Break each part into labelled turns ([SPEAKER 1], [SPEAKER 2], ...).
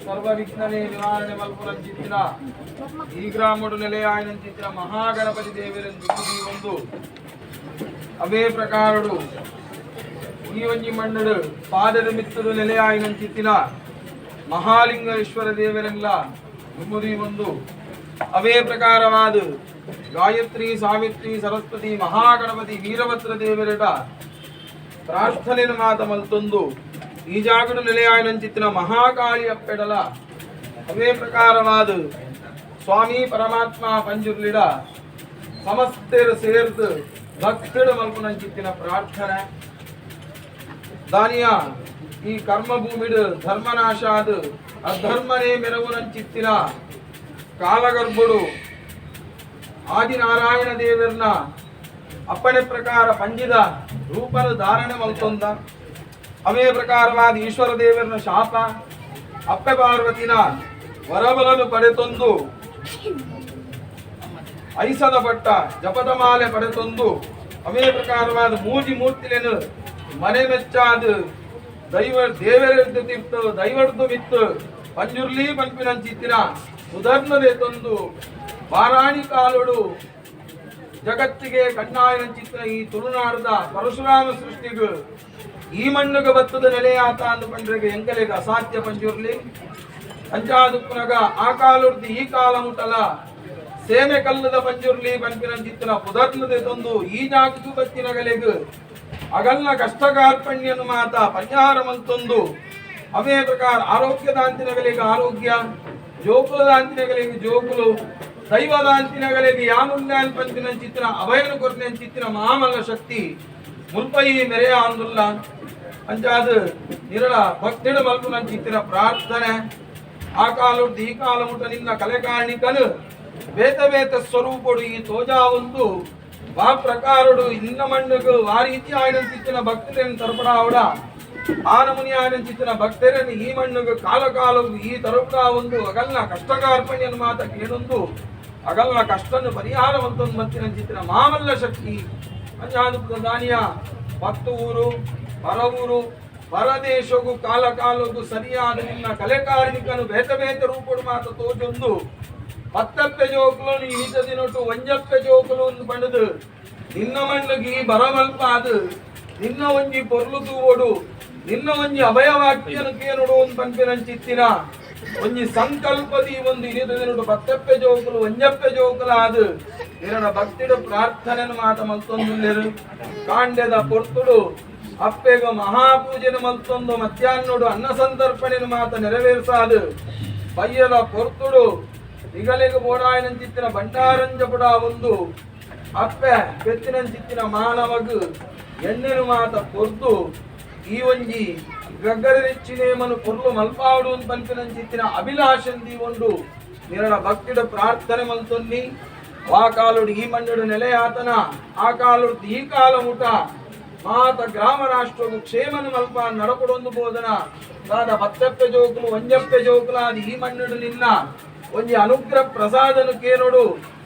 [SPEAKER 1] ಸರ್ವವಿಘ್ನನೆ ನಿವಾರಣೆ ಮಲ್ಪುರಂಚಿತ್ತಿನ ಈ ಗ್ರಾಮಡು ನೆಲೆಯಾಯನಂಚಿತ್ತಿನ ಮಹಾಗಣಪತಿ ದೇವರೆಂದು ಒಂದು ಅವೇ ಪ್ರಕಾರಡು ಈ ಒಂಜಿ ಮಣ್ಣಡು ಪಾದದ ಮಿತ್ತದು ನೆಲೆಯಾಯನಂಚಿತ್ತಿನ ಮಹಾಲಿಂಗೇಶ್ವರ ದೇವರೆಲ್ಲ ನುಮ್ಮದಿ ಒಂದು ಅವೇ ಪ್ರಕಾರವಾದ ಗಾಯತ್ರಿ ಸಾವಿತ್ರಿ ಸರಸ್ವತಿ ಮಹಾಗಣಪತಿ ವೀರಭದ್ರ ದೇವರೆಡ ಪ್ರಾರ್ಥನೆ ಮಾತ ಮಲ್ತೊಂದು ಈ ಜಾಗಡು ನೆಲೆಯಾಯನಂಚಿತ್ತಿನ ಮಹಾಕಾಳಿ ಅಪ್ಪೆಡಲ ಅವೇ ಪ್ರಕಾರವಾದ ಸ್ವಾಮಿ ಪರಮಾತ್ಮ ಪಂಜುರ್ಲಿಡ ಸಮಸ್ತೆರು ಸೇರ್ದು ಭಕ್ತಡು ಮಲ್ಪುನಂಚಿತ್ತಿನ ಪ್ರಾರ್ಥನೆ ದಾನಿಯ ಈ ಕರ್ಮಭೂಮಿಡು ಧರ್ಮನಾಶಾದ ಅಧರ್ಮನೇ ಮೆರವುನಂಚಿತ್ತಿನ ಕಾಲಗರ್ಭುಡು ಆದಿನಾರಾಯಣ ದೇವರನ್ನ ಅಪ್ಪಣೆ ಪ್ರಕಾರ ಪಂಜಿದ ರೂಪದ ಧಾರಣೆ ಮಲ್ತೊಂದ ಅವೇ ಪ್ರಕಾರವಾದ ಈಶ್ವರ ದೇವರನ ಶಾಪ ಅಪ್ಪೆ ಪಾರ್ವತಿನ ವರಬಲನು ಪಡೆತೊಂದು ಐಸದ ಪಟ್ಟ ಜಪದ ಮಾಲೆ ಪಡೆತೊಂದು ಅವೇ ಪ್ರಕಾರವಾದ ಮೂಜಿ ಮೂರ್ತಿಲೇನು ಮನೆ ಮೆಚ್ಚಾದ ದೈವ ದೇವರದ್ದು ತಿರ್ತು ದೈವರ್ದು ಮಿತ್ತು ಪಂಜುರ್ಲಿ ಪಂಪಿನಂಚಿತ್ತಿನ ಸುಧರ್ಮದೆ ತಂದು ಬಾರಾಣಿ ಕಾಲುಡು ಜಗತ್ತಿಗೆ ಕಣ್ಣಾಯನಂಚಿತ್ತಿನ ಈ ತುಳುನಾಡದ ಪರಶುರಾಮ ಸೃಷ್ಟಿಗೂ ಈ ಮಣ್ಣುಗ ಬತ್ತದ ನೆಲೆಯಾತ ಅಂದುಕೊಂಡ್ರೆ ಎಂಕಲೆಗ ಅಸಾಧ್ಯ ಪಂಜುರ್ಲಿ ಪಂಚಾದುಪ್ಪನಗ ಆ ಕಾಲುರ್ದಿ ಈ ಕಾಲ ಮುಟಲ ಸೇಮೆ ಕಲ್ಲದ ಪಂಜುರ್ಲಿ ಪಂಪಿನಂಚಿತ್ತಿನ ಪುದರ್ನದೆ ತಂದು ಈ ಜಾಗಕ್ಕೂ ಬತ್ತಿನಗಲೆಗು ಅಗಲ್ನ ಕಷ್ಟಕಾರ್ಪಣ್ಯನು ಮಾತ ಪರಿಹಾರ ಮಂತೊಂದು ಅವೇ ಪ್ರಕಾರ ಆರೋಗ್ಯದಾಂತಿನಗಳಿಗೆ ಆರೋಗ್ಯ ಜೋಕುಲದಾಂತಿನಗಳಿಗೆ ಜೋಕುಲು ದೈವದಾಂತಿನಗಳಿಗೆ ಯಾಮುಲ್ಯಾನ್ ಪಂಪಿನಂಚಿತ್ತಿನ ಅಭಯನು ಕೊರ್ನೆಂಚಿತ್ತಿನ ಮಹಾಮಲ್ಲ ಶಕ್ತಿ ಮುಲ್ಪೈ ಮೆರೆಯ ಆಂದುಲ್ಲ ಅಂಚಾದ ನಿರಳ ಭಕ್ತಿಡು ಮಲ್ಪುನಂಚಿತ್ತಿನ ಪ್ರಾರ್ಥನೆ ಆ ಕಾಲುಡ್ದು ಈ ಕಾಲ ಮುಟ ನಿನ್ನ ಕಲೆಕಾಣಿಕನು ಬೇತ ಬೇತ ಸ್ವರೂಪಡು ಈ ತೋಜಾ ಒಂದು ಆ ಪ್ರಕಾರಡು ಇನ್ನ ಮಣ್ಣುಗು ಆ ರೀತಿ ಆಯ್ನಂಚಿತ್ತಿನ ಭಕ್ತರೇನು ತರಪಡಾವಡ ಆ ನಮೂನಿ ಆಯ್ನಂಚಿತ್ತಿನ ಭಕ್ತರೇನು ಈ ಮಣ್ಣುಗು ಕಾಲ ಕಾಲವು ಈ ತರಪಡ ಒಂದು ಅಗಲ್ನ ಕಷ್ಟಕಾರ್ಪಣ್ಯನು ಮಾತ ಕೇಳೊಂದು ಅಗಲ್ನ ಕಷ್ಟನ್ನು ಪರಿಹಾರವಂತೊಂದು ಮತ್ತಿನಂಚಿತ್ತಿನ ಮಾಮಲ್ಲ ಶಕ್ತಿ ಅಂಜಾದು ದಾನಿಯ ಪತ್ತು ಊರು ಪರವೂರು ಪರದೇಶಗೂ ಕಾಲ ಕಾಲಗೂ ಸರಿಯಾದ ನಿನ್ನ ಕಲೆಕಾರ್ಮಿಕನು ಬೇತ ಬೇತ ರೂಪಡು ಮಾತ ತೋಜೊಂದು ಪತ್ತಪ್ಪೆ ಜೋಕುಲು ಇಳಿದ ದಿನೊಟ್ಟು ಒಂಜಪ್ಪೆ ಜೋಕುಲು ಒಂದು ಪಡೆದು ನಿನ್ನ ಮಣ್ಣಿಗೆ ಬರಮಲ್ಪ ಅದು ನಿನ್ನ ಒಂಜಿ ಪೊರ್ಲು ತೂವೋಡು ನಿನ್ನ ಒಂಜಿ ಅಭಯವಾಕ್ಯನು ಕೇನುಡು ಒಂದು ಪಂಪಿನಂಚಿತ್ತಿನ ಒಂಜಿ ಸಂಕಲ್ಪದಿ ಒಂದು ಇಳಿದ ದಿನೊಟ್ಟು ಪತ್ತಪ್ಪೆ ಜೋಕುಲು ಒಂಜಪ್ಪೆ ಜೋಕುಲ ಅದು ನಿನ್ನ ಭಕ್ತಿಡು ಪ್ರಾರ್ಥನೆಯನ್ನು ಮಾತ ಮಲ್ತೊಂದು ಕಾಂಡ್ಯದ ಪೊರ್ತುಡು ಅಪ್ಪೆಗ ಮಹಾಪೂಜೆನು ಮಲ್ತೊಂದು ಮಧ್ಯಾಹ್ನೋಡು ಅನ್ನ ಸಂತರ್ಪಣೆನು ಮಾತ ನೆರವೇರಿಸಾದು ಬಯ್ಯದ ಪೊರ್ತುಡು ನಿಗಲೆಗೆ ಬೋಡಾಯನಂಚಿತ್ತಿನ ಬಂಡಾರಂಜಪುಡ ಒಂದು ಅಪ್ಪೆ ಬೆತ್ತಿನಂಚಿತ್ತಿನ ಮಾನವಗು ಎಣ್ಣೆನು ಮಾತ ಪೊರ್ದು ಈ ಒಂಜಿ ಗಗ್ಗರೆಚ್ಚಿನೇಮನು ಪೊರ್ಲು ಮಲ್ಪಾಡು ಅಂತ ಪಂಪಿನಂಚಿತ್ತಿನ ಅಭಿಲಾಷಂದಿ ಒಂದು ನಿರಳ ಭಕ್ತಿಡ ಪ್ರಾರ್ಥನೆ ಮಲ್ತೊನ್ನಿ ಆ ಕಾಲುಡು ಈ ಮಣ್ಣುಡು ನೆಲೆಯಾತನ ಆ ಕಾಲುಡು ಈ ಕಾಲ ಮುಟ ಮಾತ ಗ್ರಾಮ ರಾಷ್ಟ್ರವು ಕ್ಷೇಮನು ಮಲ್ಪ ನಡಕೊಡೊಂದು ಬೋಧನ ದಾದ ಪತ್ತಪ್ಪೆ ಜೋಕುಲು ಒಂಜಪ್ಪೆ ಜೋಕುಲಾದ ಈ ಮಣ್ಣುಡು ನಿನ್ನ ಒಂಜಿ ಅನುಗ್ರಹ ಪ್ರಸಾದನು ಕೇನೋಡು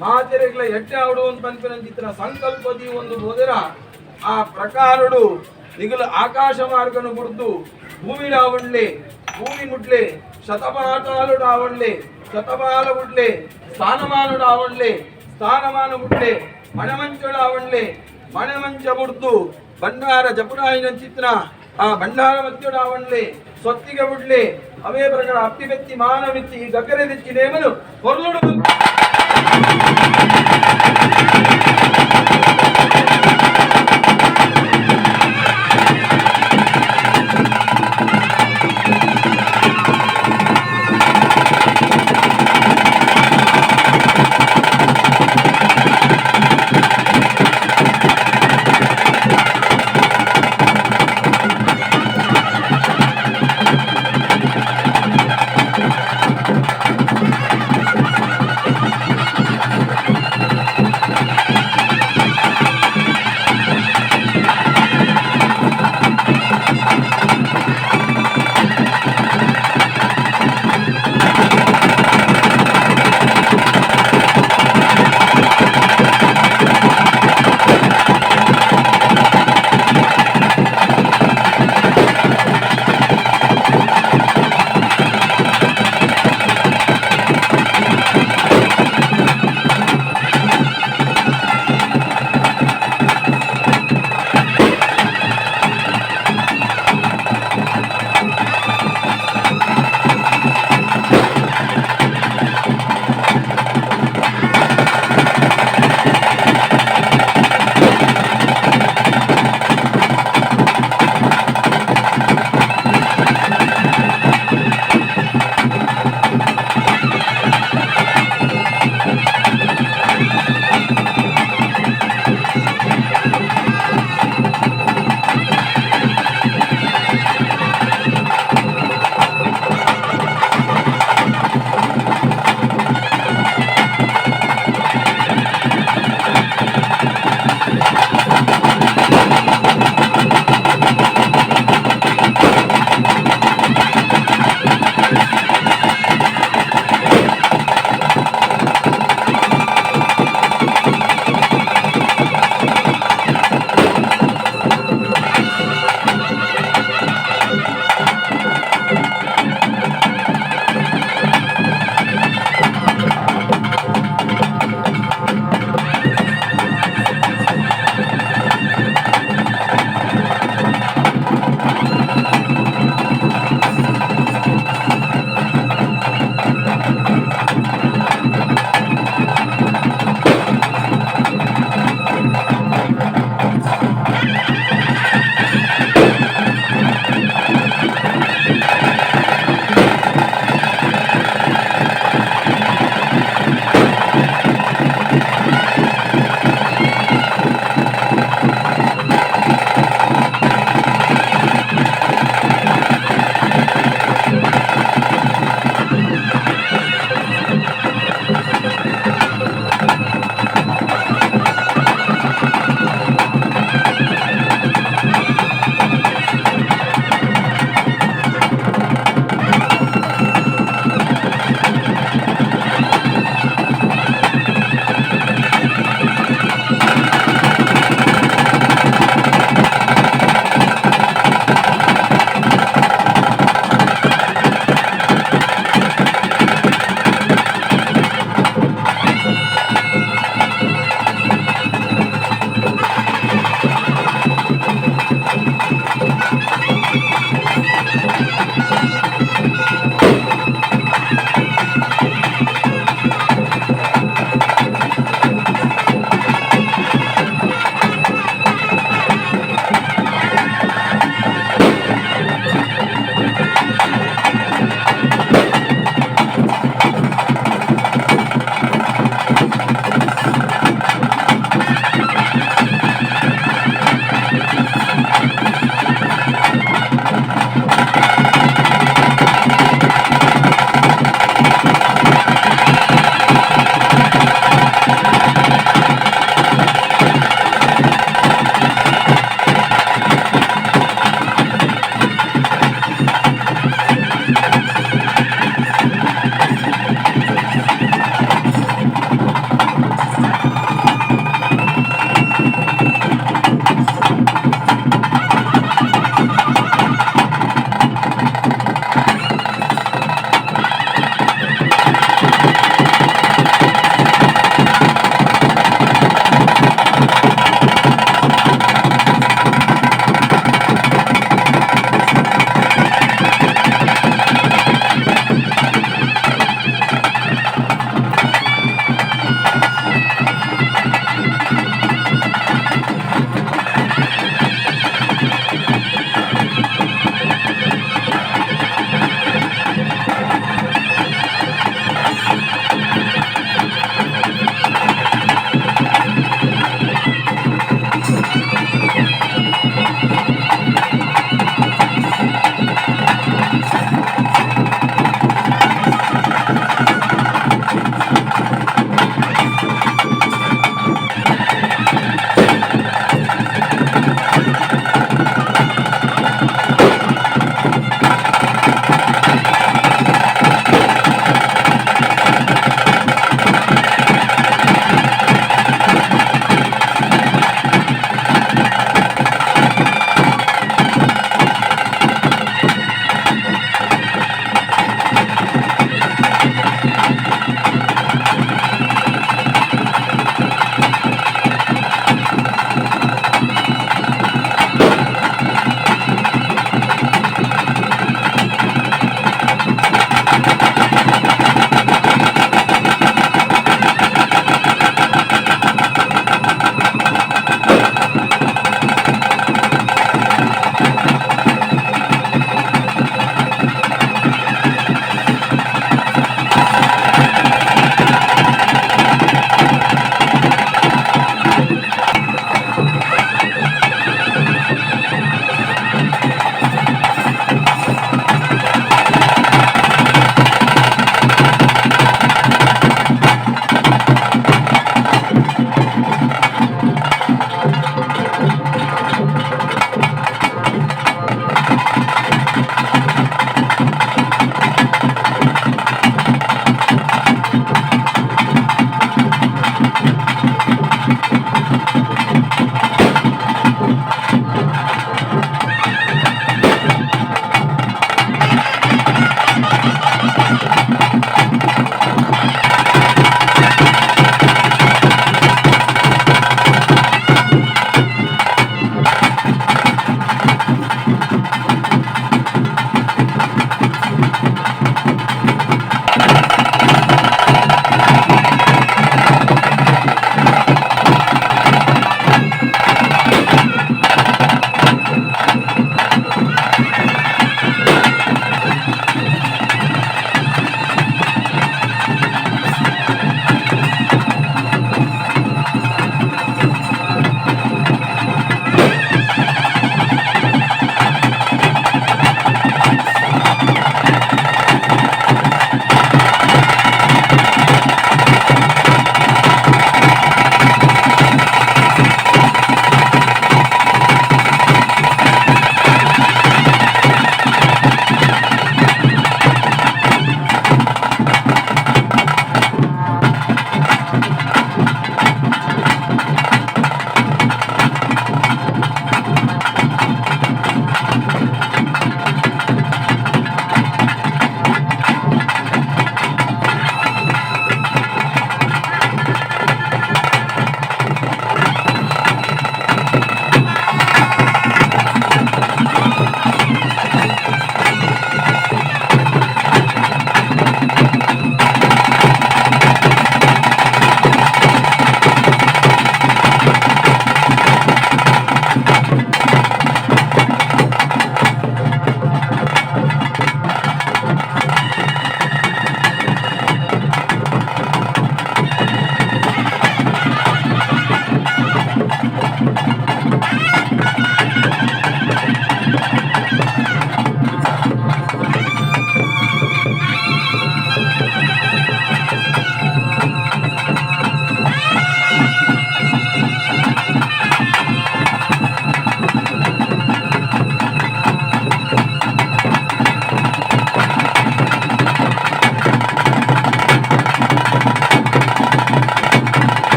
[SPEAKER 1] ಮಾತೆರೆಗ್ಲ ಎಟ್ಟೆ ಆಡು ಅಂತ ಪಂಪಿನಂಚಿತ್ತಿನ ಸಂಕಲ್ಪದಿ ಒಂದು ಬೋಧನ ಆ ಪ್ರಕಾರಡು ನಿಗಲು ಆಕಾಶ ಮಾರ್ಗನು ಬಿಡ್ದು ಭೂಮಿಡ ಆವಣ್ಲೆ ಭೂಮಿ ಮುಡ್ಲೆ ಶತಮಾಟಾಲುಡು ಆವಣ್ಲೆ ಶತಮಾಲ ಮುಡ್ಲೆ ಸ್ಥಾನಮಾನುಡು ಆವಣ್ಲೆ ಸ್ಥಾನಮಾನ ಮುಡ್ಲೆ ಮಣಮಂಚುಡು ಆವಣ್ಲೆ ಮಣಮಂಚ ಬುಡ್ದು ಭಂಡಾರ ಜಪುಡಾಯಿನಂಚಿತ್ತಿನ ಆ ಭಂಡಾರ ಮತ್ಯುಡು ಆವಣ್ಲೆ ಸೊತ್ತಿಗೆ ಬಿಡ್ಲೆ ಅವೇ ಪ್ರಕಾರ ಅಪ್ಪಿ ಬೆತ್ತಿ ಮಾನವಿತ್ತಿ ಈ ಗಗ್ಗರೆ ತೆಚ್ಚಿ ನೇಮನು ಹೊರಲುಡು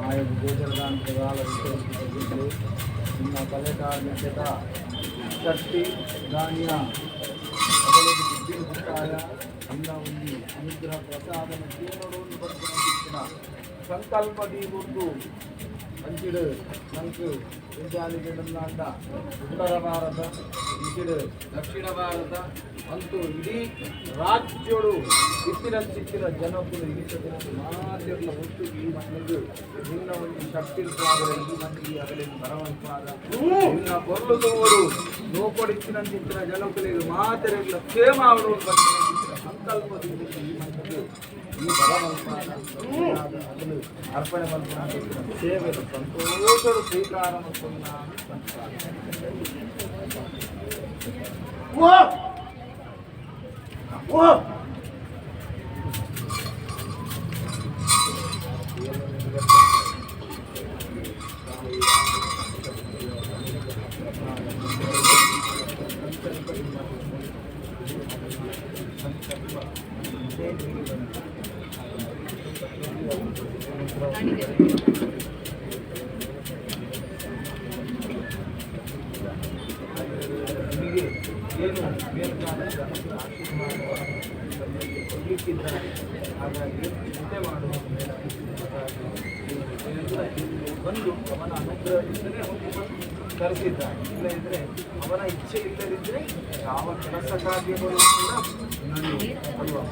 [SPEAKER 2] ಆಯ ಗೋಚರದಾಂತಗಾಲ ವಿಷಯಿಸಿದ್ದು ನಿಮ್ಮ ಕಲೆಕಾರ್ಮಿಕದ ಶಕ್ತಿ ಧಾನ್ಯ ಮೊದಲಿಗೆ ಬುದ್ಧಿ ಮುಕ್ತಾಯ ಎಲ್ಲ ಒಂದು ಅನುಗ್ರಹ ಪ್ರಸಾದನ ಜೀವನವನ್ನು ಬರ್ತಿನ ಸಂಕಲ್ಪದಿ ಒಂದು ಅಂಚಿಡು ನಂಕು ವಿದ್ಯಾಲಯಗಳನ್ನ ಉತ್ತರ ಭಾರತ ಇಂಚಿಡು ದಕ್ಷಿಣ ಭಾರತ ಅಂತೂ ಇಡೀ ರಾಜ್ಯಗಳು ಇತ್ತಿನ ಜನಗಳು ಇರಿಸಿದ ಮಾತೆಲ್ಲ ಒಟ್ಟಿಗೆ ಈ ಮನೆಗೆ ನಿನ್ನ ಒಂದು ಶಕ್ತಿ ಈ ಮನೆಗೆ ಅದರಲ್ಲಿ ಬರವಂತಾದ ನಿನ್ನ ಕೊರಳುದವರು ನೋಪಡಿಸಿನಂತಿನ ಜನಗಳಿಗೆ ಮಾತೆರೆಲ್ಲ ಕ್ಷೇಮ ಅವರು ಸಂಕಲ್ಪದಿಂದ ಈ ಮನೆಗೆ ಈ ಬರವಂತಾದ ಅದನ್ನು ಅರ್ಪಣೆ ಮಾಡ್ಕೊಂಡು ಸೇವೆ ಸಂತೋಷರು ಸ್ವೀಕಾರ ಮಾಡ್ಕೊಂಡು ಏನು ಹಾಗಾಗಿ ಚಿಂತೆ ಮಾಡುವ ಬಂದು ಅವನ ಅನುಗ್ರಹದಿಂದಲೇ ಕರೆಸಿದ್ದಾನೆ. ಇಲ್ಲದಿದ್ದರೆ ಅವನ ಇಚ್ಛೆ ಇಲ್ಲದಿದ್ದರೆ ಯಾವ ಕೆಲಸ ಕಾರ್ಯಗಳು ಕೂಡ ನಡೆಯುವ.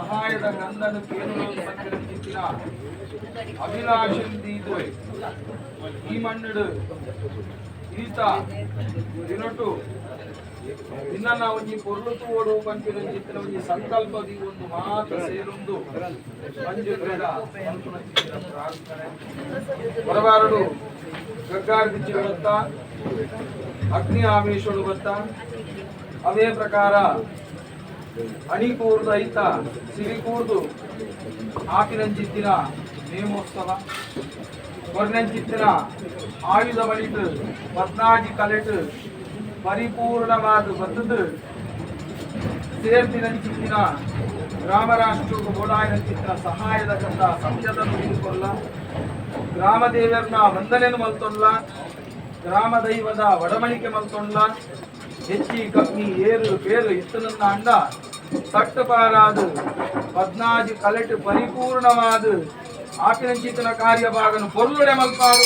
[SPEAKER 1] ಸಹಾಯದ ಗಂಧನ ಕೇನು ಪಂಚಿನ ಅಭಿಲಾಷಂದೀದು ಈ ಮಣ್ಣು ಈತ ದಿನಟು ನಿನ್ನ ಒಂಜಿ ಪೊರ್ಲುತು ಓಡು ಪಂಪಿನ ಚಿತ್ರ ಒಂಜಿ ಸಂಕಲ್ಪದಿ ಒಂದು ಮಾತು ಸೇರೊಂದು ಮಂಜುಗಳ ಪ್ರಾರ್ಥನೆ ಹೊರಬಾರಡು ಗಗ್ಗಾರ್ದಿಚ್ಚಿ ಬತ್ತ ಅಗ್ನಿ ಆವೇಶೋಡು ಬತ್ತ ಅವೇ ಪ್ರಕಾರ ಅಣಿಕೂರ್ದು ಐತ ಸಿರಿಕೂರ್ದು ಆಕಿನಂಚಿತ್ತಿನ ನೇಮೋತ್ಸವ ಕೊರ್ನೆಂಚಿತ್ತಿನ ಆಯುಧ ಬಳಿಟ್ಟು ಪದ್ನಾಜಿ ಕಲೆಟ್ ಪರಿಪೂರ್ಣವಾದ ಬತ್ತದು ಸೇರ್ತಿನಂಚಿತ್ತಿನ ಗ್ರಾಮರಾಷ್ಟ್ರ ಓಡಾಯಿನಂಚಿತ್ತಿನ ಸಹಾಯದ ಕಂದ ಸಂಜದನ್ನು ಹಿಡಿದುಕೊಳ್ಳ ಗ್ರಾಮ ದೇವರನ್ನ ವಂದನೆಯನ್ನು ಮಲ್ತೊಳ್ಳ ಗ್ರಾಮ ದೈವದ ಒಡಮಣಿಕೆ ಮಲ್ತೊಳ್ಳ ಹೆಚ್ಚಿ ಕಮ್ಮಿ ಏರು ಬೇರು ಇತ್ತನನ್ನ ಅಂಡ ತಟ್ಟಪಾರಾದು ಪದ್ನಾಜಿ ಕಲೆಟ್ ಪರಿಪೂರ್ಣವಾದ ಆಪಿನಂಚಿತನ ಕಾರ್ಯಭಾಗನು ಪೊರ್ಲುಡೆ ಮಲ್ಪಾಡು